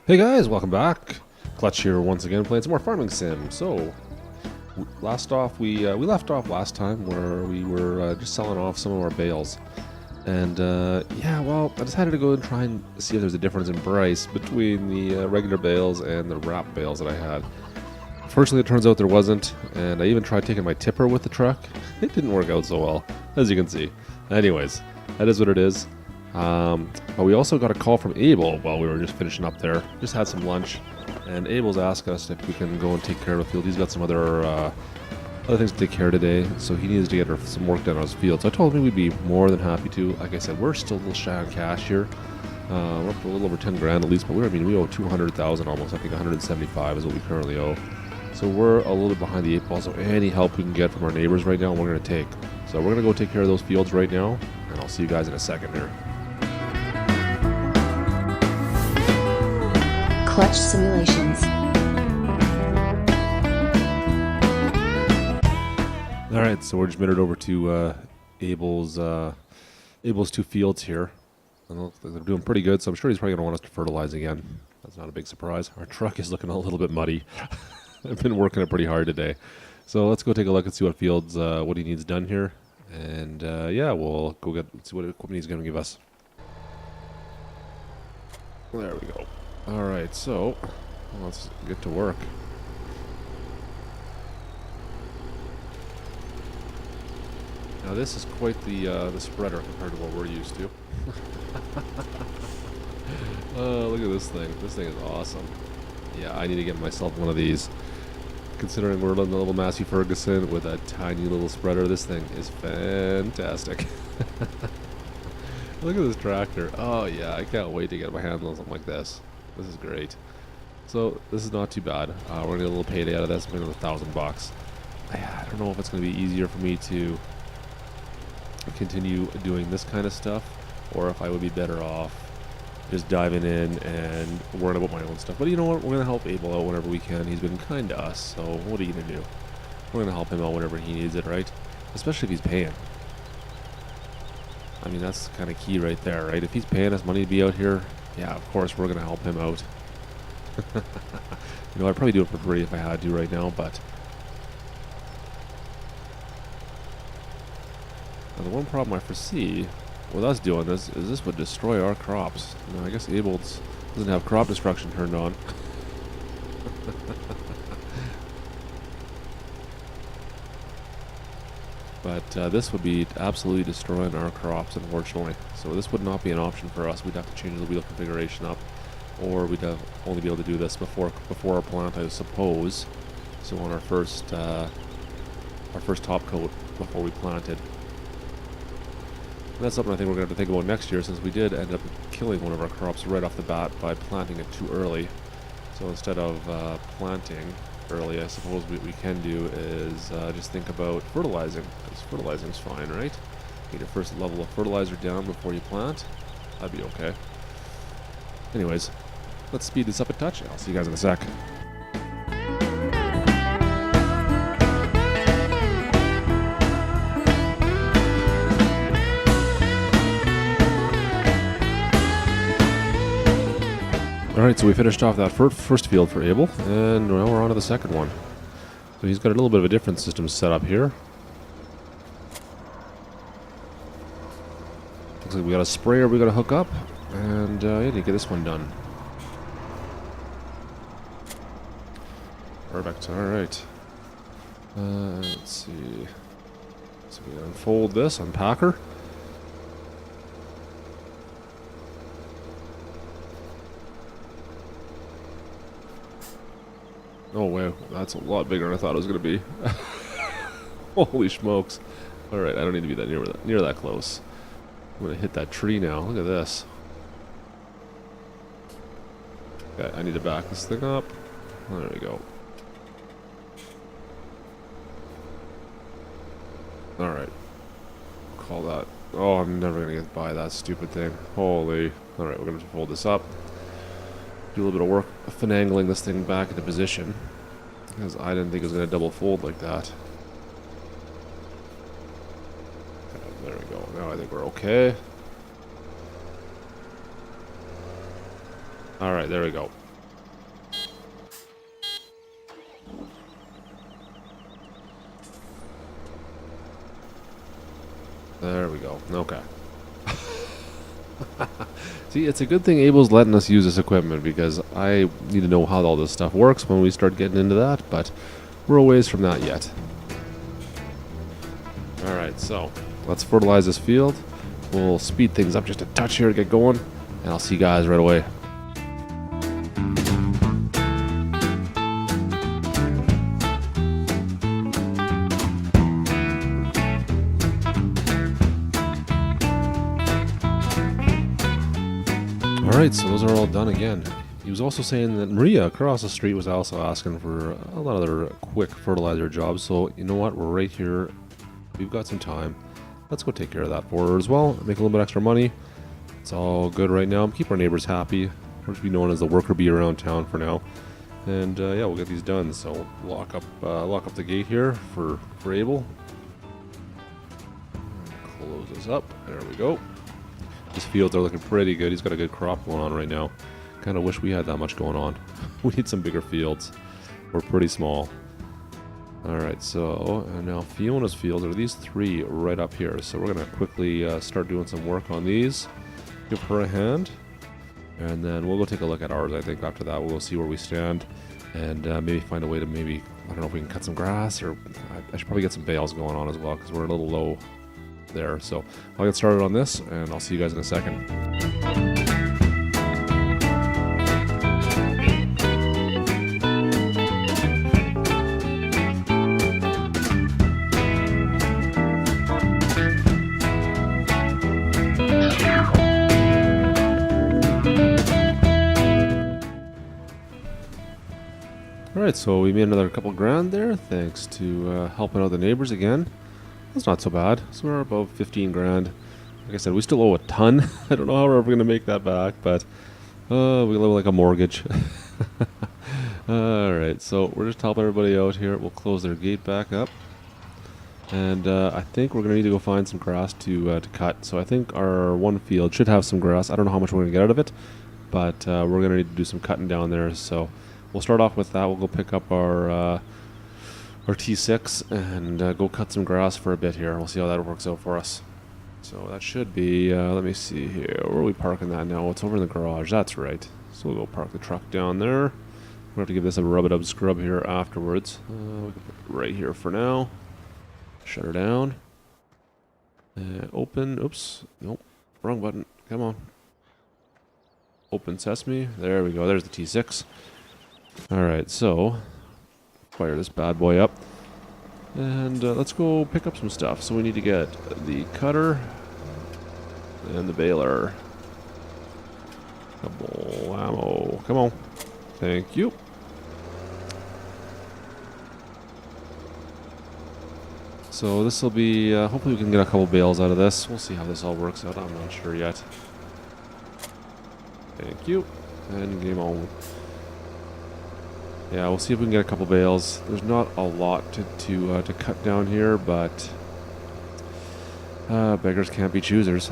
Hey guys, welcome back. Klutch here once again, playing some more farming sim. So, last off, we left off last time where we were just selling off some of our bales, and yeah, well, I decided to go and try and see if there's a difference in price between the regular bales and the wrap bales that I had. Fortunately, it turns out there wasn't, and I even tried taking my tipper with the truck. It didn't work out so well, as you can see. Anyways, that is what it is. But we also got a call from Abel while we were just finishing up there. Just had some lunch, and Abel's asked us if we can go and take care of the field. He's got some other things to take care of today, so he needs to get some work done on his field. So I told him we'd be more than happy to. Like I said, we're still a little shy on cash here. We're up to a little over 10 grand at least, but we owe 200,000 almost. I think 175 is what we currently owe. So we're a little bit behind the eight ball. So any help we can get from our neighbors right now, we're going to take. So we're going to go take care of those fields right now, and I'll see you guys in a second here. Klutch simulations. All right, so we're just made it over to Abel's two fields here. And they look like they're doing pretty good, so I'm sure he's probably going to want us to fertilize again. That's not a big surprise. Our truck is looking a little bit muddy. I've been working it pretty hard today. So let's go take a look and see what fields, what he needs done here. And yeah, we'll go see what equipment he's going to give us. There we go. Alright, so let's get to work. Now this is quite the spreader compared to what we're used to. Oh, look at this thing. This thing is awesome. Yeah, I need to get myself one of these. Considering we're in the little Massey Ferguson with a tiny little spreader, this thing is fantastic. Look at this tractor. Oh yeah, I can't wait to get my hands on something like this. This is great. So this is not too bad. We're gonna get a little payday out of this. Maybe $1,000. I don't know if it's gonna be easier for me to continue doing this kind of stuff, or if I would be better off just diving in and worrying about my own stuff. But you know what? We're gonna help Abel out whenever we can. He's been kind to us, so what are you gonna do? We're gonna help him out whenever he needs it, right? Especially if he's paying. I mean, that's kind of key right there, right? If he's paying us money to be out here, yeah, of course we're going to help him out. You know, I'd probably do it for free if I had to right now, but... Now, the one problem I foresee with us doing this is this would destroy our crops. Now, I guess Abel doesn't have crop destruction turned on. But this would be absolutely destroying our crops, unfortunately. So this would not be an option for us. We'd have to change the wheel configuration up, or we'd have only be able to do this before our plant, I suppose. So on our first top coat before we planted. And that's something I think we're going to have to think about next year, since we did end up killing one of our crops right off the bat by planting it too early. So instead of planting early, I suppose what we can do is just think about fertilizing, because fertilizing is fine, right? Get your first level of fertilizer down before you plant. That'd be okay. Anyways, let's speed this up a touch, and I'll see you guys in a sec. Alright, so we finished off that first field for Abel, and now we're on to the second one. So he's got a little bit of a different system set up here. Looks like we got a sprayer we got to hook up, and yeah, need to get this one done. Perfect, alright. Let's see. So we unfold this, unpack her. Oh wow, that's a lot bigger than I thought it was going to be. Holy smokes. Alright, I don't need to be that near that close. I'm going to hit that tree now. Look at this. Okay, I need to back this thing up. There we go. Alright. Call that. Oh, I'm never going to get by that stupid thing. Holy. Alright, we're going to fold this up. Do a little bit of work finagling this thing back into position, because I didn't think it was going to double fold like that. Okay, there we go. Now I think we're okay. Alright, there we go. There we go. Okay. See, it's a good thing Abel's letting us use this equipment because I need to know how all this stuff works when we start getting into that, but we're a ways from that yet. Alright, so let's fertilize this field. We'll speed things up just a touch here to get going, and I'll see you guys right away. Alright, so those are all done again. He was also saying that Maria across the street was also asking for a lot of other quick fertilizer jobs, so you know what, we're right here. We've got some time. Let's go take care of that for her as well. Make a little bit extra money. It's all good right now. Keep our neighbors happy. We'll be known as the worker bee around town for now. And yeah, we'll get these done. So lock up the gate here for Abel. Close this up. There we go. His fields are looking pretty good. He's got a good crop going on right now. Kind of wish we had that much going on. We need some bigger fields. We're pretty small. Alright, so now Fiona's fields are these three right up here. So we're going to quickly start doing some work on these. Give her a hand. And then we'll go take a look at ours, I think. After that, we'll go see where we stand. And maybe find a way to I don't know if we can cut some grass. Or I should probably get some bales going on as well, because we're a little low there. So I'll get started on this, and I'll see you guys in a second. Alright, so we made another couple grand there, thanks to helping out the neighbors again. That's not so bad. So we're about 15 grand. Like I said, we still owe a ton. I don't know how we're ever going to make that back, but we live like a mortgage. Alright, so we're just helping everybody out here. We'll close their gate back up. And I think we're going to need to go find some grass to cut. So I think our one field should have some grass. I don't know how much we're going to get out of it, but we're going to need to do some cutting down there. So we'll start off with that. We'll go pick up our T6 and go cut some grass for a bit here. We'll see how that works out for us. So that should be, let me see here. Where are we parking that now? It's over in the garage. That's right. So we'll go park the truck down there. We'll have to give this a rub-a-dub scrub here afterwards. We can put it right here for now. Shut her down. Open. Oops. Nope. Wrong button. Come on. Open sesame. There we go. There's the T6. Alright, so fire this bad boy up. And let's go pick up some stuff. So we need to get the cutter and the baler. Couple ammo. Come on. Thank you. So this will be, hopefully we can get a couple bales out of this. We'll see how this all works out. I'm not sure yet. Thank you. And game on. Yeah, we'll see if we can get a couple bales. There's not a lot to cut down here, but beggars can't be choosers.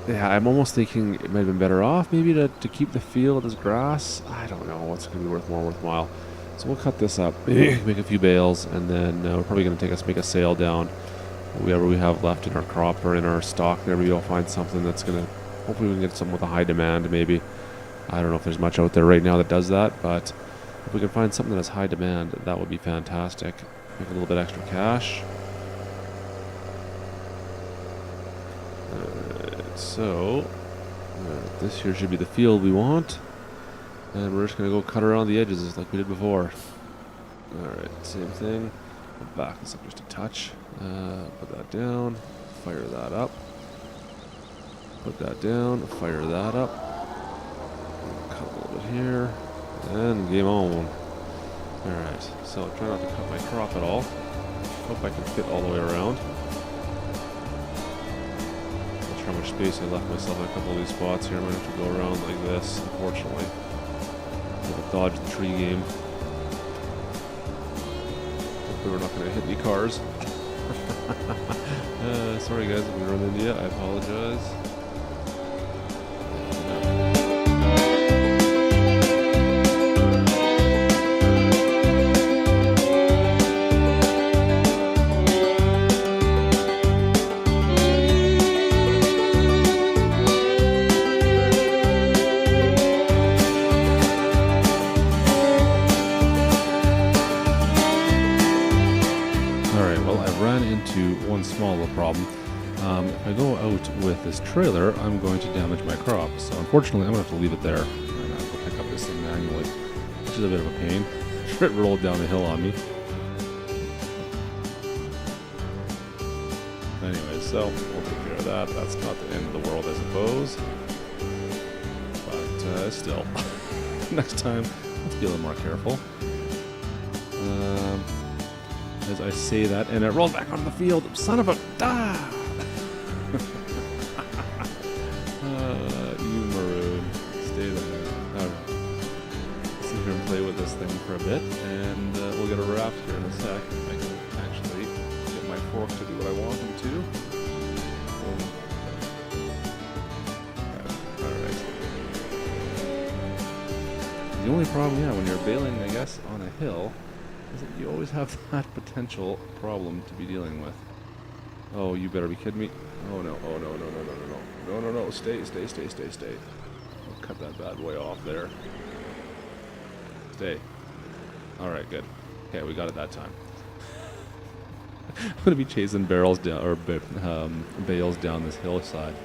Yeah, I'm almost thinking it might have been better off maybe to keep the field as grass. I don't know what's going to be more worthwhile. So we'll cut this up, make a few bales, and then we're probably going to make a sale down. Whatever we have left in our crop or in our stock there, maybe I'll find something that's going to, hopefully we can get something with a high demand maybe. I don't know if there's much out there right now that does that, but if we can find something that has high demand, that would be fantastic. Make a little bit extra cash. So, this here should be the field we want. And we're just going to go cut around the edges like we did before. Alright, same thing. I'll back this up just a touch. Put that down. Fire that up. Put that down. Fire that up. Cut a little bit here. And game on. Alright, so try not to cut my crop at all. Hope I can fit all the way around. Not sure how much space I left myself in a couple of these spots here. I might have to go around like this, unfortunately. Dodge the tree game. Hopefully we're not going to hit any cars. Sorry guys if we run into you, I apologize. this trailer, I'm going to damage my crop. So unfortunately, I'm going to have to leave it there. And I'll go pick up this thing manually, which is a bit of a pain. It rolled down the hill on me. Anyway, so we'll take care of that. That's not the end of the world, I suppose. But still, next time, let's be a little more careful. As I say that, and it rolled back onto the field. Son of a... Ah! You maroon. Stay there. Alright. Sit here and play with this thing for a bit, and we'll get a wrap here in a sec. I can actually get my fork to do what I want him to. Alright. The only problem, when you're bailing, I guess, on a hill, is that you always have that potential problem to be dealing with. Oh, you better be kidding me. Oh no, oh no, no, no, no, no, no. No, no, no, stay. I'll cut that bad boy off there. Stay. Alright, good. Okay, we got it that time. I'm gonna be chasing barrels down, or bales down this hillside.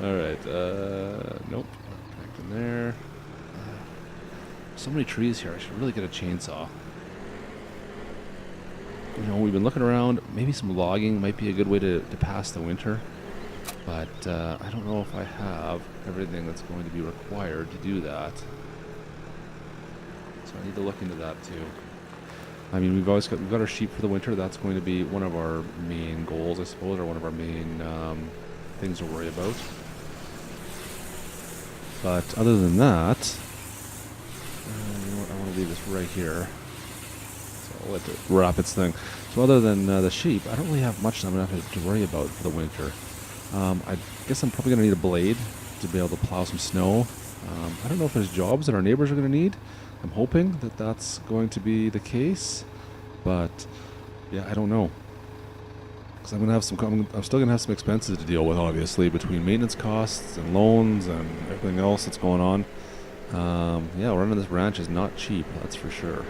Alright, nope. Back in there. So many trees here. I should really get a chainsaw. You know, we've been looking around. Maybe some logging might be a good way to pass the winter. But I don't know if I have everything that's going to be required to do that. So I need to look into that too. I mean, we've got our sheep for the winter. That's going to be one of our main goals, I suppose, or one of our main things to worry about. But other than that, you know what? I want to leave this right here. So I'll let it wrap its thing. So other than the sheep, I don't really have much I'm going to have to worry about for the winter. I guess I'm probably going to need a blade to be able to plow some snow. I don't know if there's jobs that our neighbors are going to need. I'm hoping that that's going to be the case, but yeah, I don't know. Because I'm still going to have some expenses to deal with, obviously, between maintenance costs and loans and everything else that's going on. Yeah, running this ranch is not cheap, that's for sure.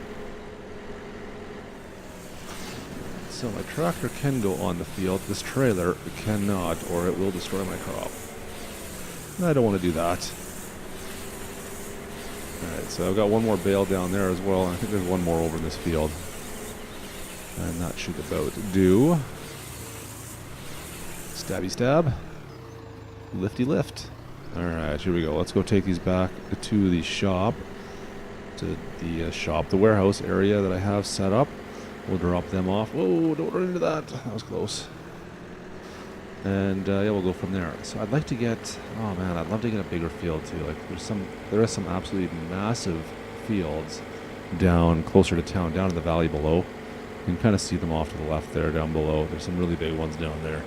So my tractor can go on the field. This trailer cannot, or it will destroy my crop. And I don't want to do that. Alright, so I've got one more bale down there as well, and I think there's one more over in this field. And that should about do. Stabby stab. Lifty lift. Alright, here we go. Let's go take these back to the shop. The warehouse area that I have set up. We'll drop them off. Whoa, don't run into that. That was close. And yeah, we'll go from there. So I'd like to get, oh man, I'd love to get a bigger field too. Like there are some absolutely massive fields down closer to town, down in the valley below. You can kind of see them off to the left there, down below. There's some really big ones down there.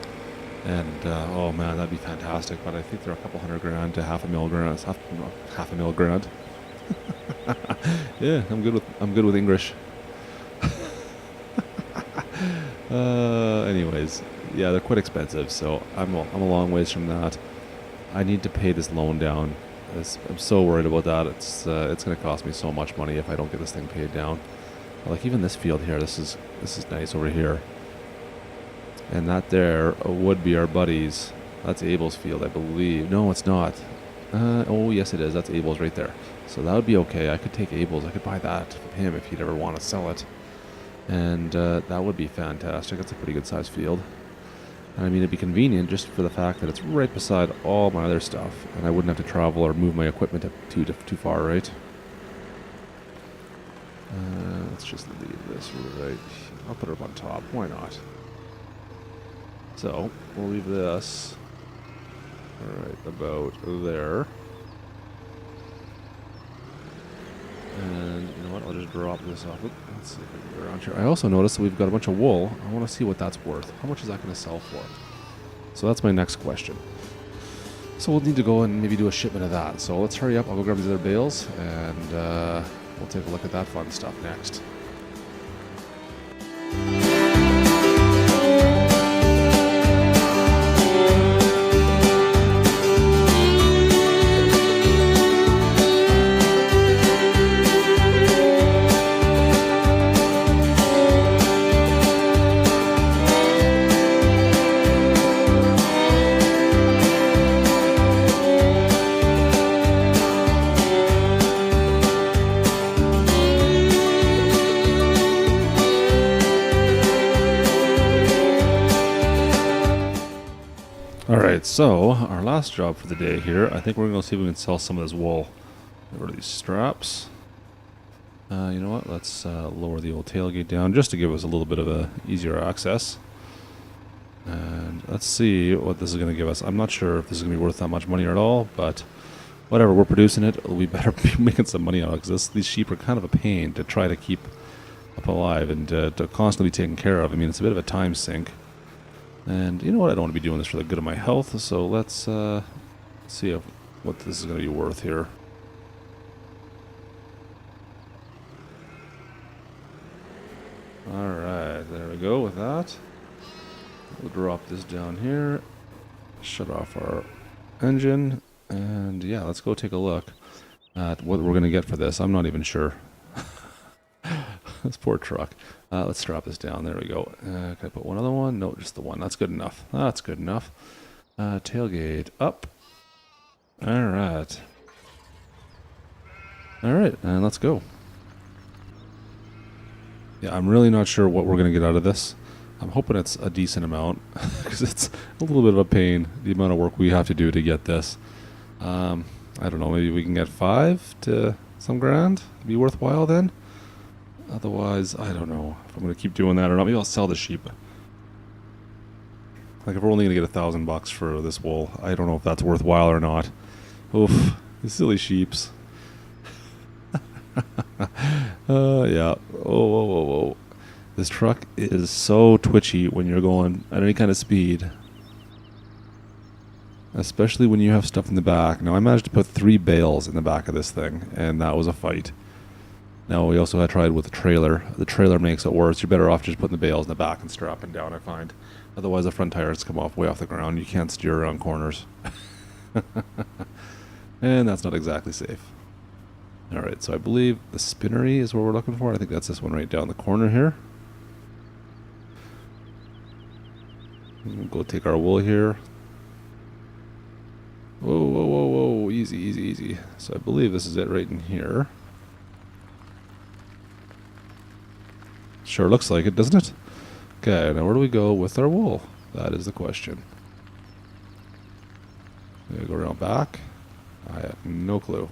And oh man, that'd be fantastic. But I think they're a couple $100,000 to $500,000. Half a mil grand. Yeah, I'm good with English. Anyways, yeah, they're quite expensive, so I'm a long ways from that. I need to pay this loan down. I'm so worried about that. It's going to cost me so much money if I don't get this thing paid down. Like even this field here, this is nice over here, and that there would be our buddies. That's Abel's field, I believe. No, it's not. Oh, yes, it is. That's Abel's right there. So that would be okay. I could take Abel's. I could buy that from him if he'd ever want to sell it. And that would be fantastic. That's a pretty good sized field. And I mean, it'd be convenient just for the fact that it's right beside all my other stuff, and I wouldn't have to travel or move my equipment too far, right? Let's just leave this right. I'll put it up on top. Why not? So we'll leave this right about there. And you know what? I'll just drop this off. Let's see if I can get around here. I also noticed that we've got a bunch of wool. I want to see what that's worth. How much is that going to sell for? So that's my next question. So we'll need to go and maybe do a shipment of that. So let's hurry up. I'll go grab these other bales, and we'll take a look at that fun stuff next. so our last job for the day here, I think we're going to see if we can sell some of this wool. Get rid of these straps. You know what, let's lower the old tailgate down just to give us a little bit of a easier access. And let's see what this is going to give us. I'm not sure if this is going to be worth that much money at all, but whatever, we're producing it. We better be making some money out of it, because these sheep are kind of a pain to try to keep up alive and to constantly be taken care of. I mean, it's a bit of a time sink. And you know what, I don't want to be doing this for the good of my health, so let's see what this is going to be worth here. Alright, there we go with that. We'll drop this down here, shut off our engine, and yeah, let's go take a look at what we're going to get for this. I'm not even sure. This poor truck. Let's drop this down. There we go. Can I put one other one? No, just the one. That's good enough. That's good enough. Tailgate up. Alright. Alright, and let's go. Yeah, I'm really not sure what we're going to get out of this. I'm hoping it's a decent amount, because it's a little bit of a pain, the amount of work we have to do to get this. I don't know, maybe we can get 5 to some grand? Be worthwhile then? Otherwise, I don't know if I'm going to keep doing that or not. Maybe I'll sell the sheep. Like, if we're only going to get $1,000 for this wool, I don't know if that's worthwhile or not. Oof, these silly sheeps. Yeah. Whoa. This truck is so twitchy when you're going at any kind of speed. Especially when you have stuff in the back. Now, I managed to put 3 bales in the back of this thing, and that was a fight. Now, we also had tried with the trailer. The trailer makes it worse. You're better off just putting the bales in the back and strapping down, I find. Otherwise, the front tires come off way off the ground. You can't steer around corners. And that's not exactly safe. Alright, so I believe the spinnery is what we're looking for. I think that's this one right down the corner here. We'll go take our wool here. Whoa. Easy. So I believe this is it right in here. Sure looks like it, doesn't it? Okay, now where do we go with our wool? That is the question. We go around back. I have no clue.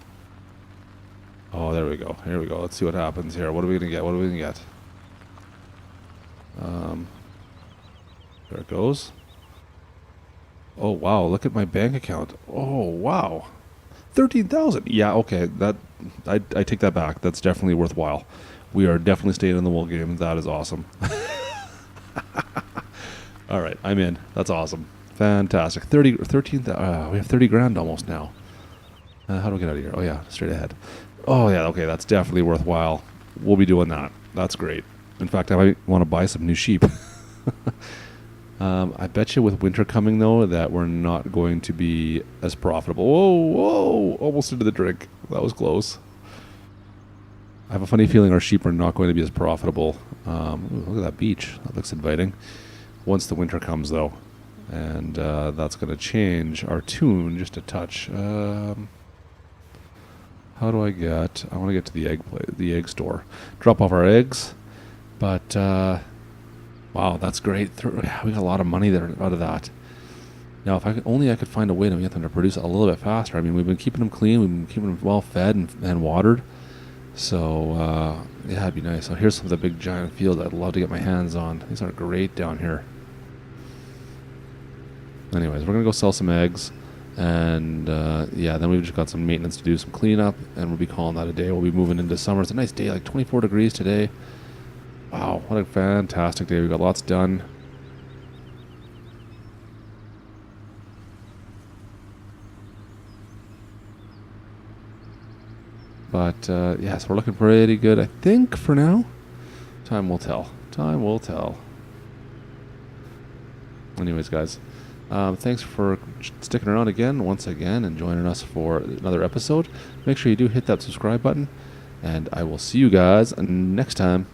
Oh, there we go. Here we go. Let's see what happens here. What are we going to get? There it goes. Oh, wow. Look at my bank account. Oh, wow. 13,000. Yeah, okay. I take that back. That's definitely worthwhile. We are definitely staying in the wool game. That is awesome. All right, I'm in. That's awesome. Fantastic. 13,000. We have 30 grand almost now. How do we get out of here? Oh, yeah, straight ahead. Oh, yeah, okay, that's definitely worthwhile. We'll be doing that. That's great. In fact, I might want to buy some new sheep. I bet you with winter coming, though, that we're not going to be as profitable. Whoa, almost into the drink. That was close. I have a funny feeling our sheep are not going to be as profitable. Ooh, look at that beach. That looks inviting. Once the winter comes, though. And that's going to change our tune just a touch. How do I get... I want to get to the egg store. Drop off our eggs. But, wow, that's great. We got a lot of money there out of that. Now, if I could find a way to get them to produce a little bit faster. I mean, we've been keeping them clean. We've been keeping them well fed and watered. So, yeah, it'd be nice. So here's some of the big giant fields I'd love to get my hands on. These are great down here. Anyways, we're going to go sell some eggs. And, yeah, then we've just got some maintenance to do, some cleanup, and we'll be calling that a day. We'll be moving into summer. It's a nice day, like 24 degrees today. Wow, what a fantastic day. We got lots done. But, yeah, so we're looking pretty good, I think, for now. Time will tell. Time will tell. Anyways, guys, thanks for sticking around once again, and joining us for another episode. Make sure you do hit that subscribe button, and I will see you guys next time.